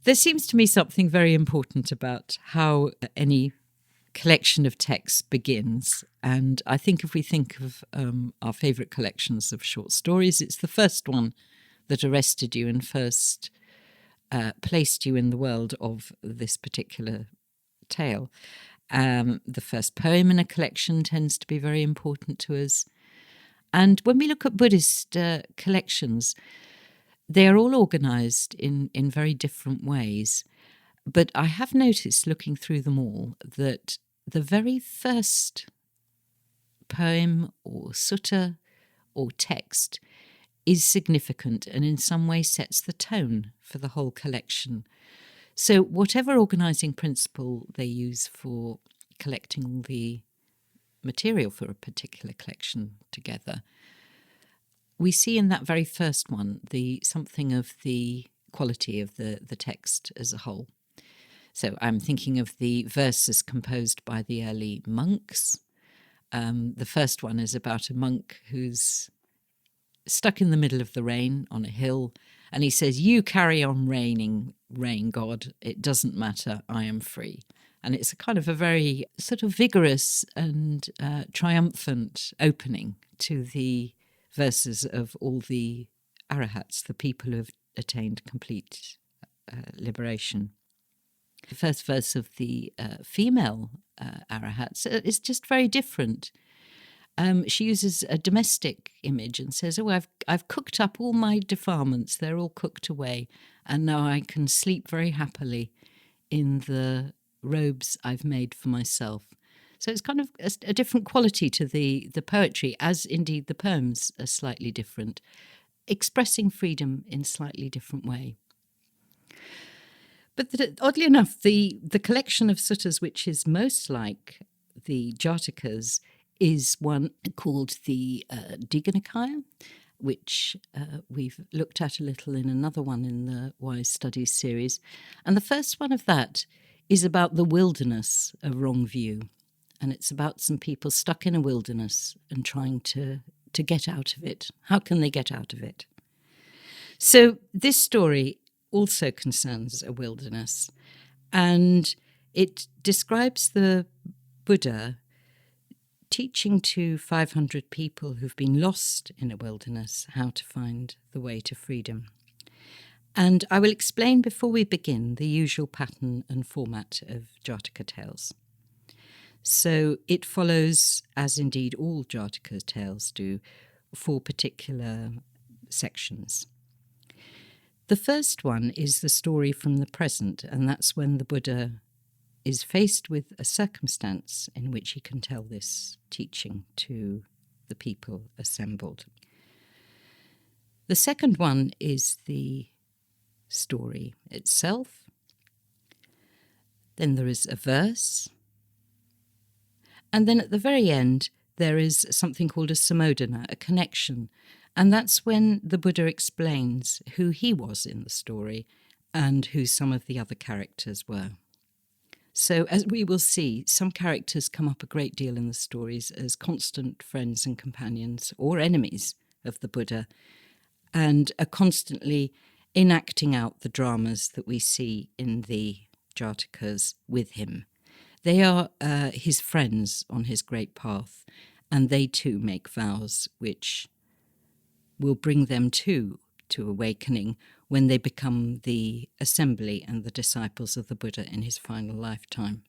There seems to me something very important about how any collection of texts begins. And I think if we think of our favourite collections of short stories, it's the first one that arrested you and first placed you in the world of this particular tale. The first poem in a collection tends to be very important to us. And when we look at Buddhist collections, they are all organised in very different ways. But I have noticed, looking through them all, that the very first poem or sutta or text is significant and in some way sets the tone for the whole collection. So whatever organising principle they use for collecting all the material for a particular collection together, we see in that very first one something of the quality of the text as a whole. So I'm thinking of the verses composed by the early monks. The first one is about a monk who's stuck in the middle of the rain on a hill, and he says, "You carry on raining, rain god, it doesn't matter, I am free." And it's a kind of a very sort of vigorous and triumphant opening to the verses of all the arahats, the people who have attained complete liberation. The first verse of the female arahats is just very different. She uses a domestic image and says, "Oh, I've cooked up all my defilements, they're all cooked away, and now I can sleep very happily in the robes I've made for myself." So it's kind of a different quality to the poetry, as indeed the poems are slightly different, expressing freedom in a slightly different way. But oddly enough, the collection of suttas which is most like the Jātakas is one called the Digha-Nikāya, which we've looked at a little in another one in the Wise Studies series. And the first one of that is about the wilderness of wrong view. And it's about some people stuck in a wilderness and trying to get out of it. How can they get out of it? So this story also concerns a wilderness, and it describes the Buddha teaching to 500 people who've been lost in a wilderness how to find the way to freedom. And I will explain before we begin the usual pattern and format of Jātaka tales. So it follows, as indeed all Jātaka tales do, 4 particular sections. The first one is the story from the present, and that's when the Buddha is faced with a circumstance in which he can tell this teaching to the people assembled. The second one is the story itself. Then there is a verse. And then at the very end, there is something called a samodana, a connection. And that's when the Buddha explains who he was in the story and who some of the other characters were. So as we will see, some characters come up a great deal in the stories as constant friends and companions or enemies of the Buddha, and are constantly enacting out the dramas that we see in the Jātakas with him. They are his friends on his great path, and they too make vows which will bring them to awakening when they become the assembly and the disciples of the Buddha in his final lifetime.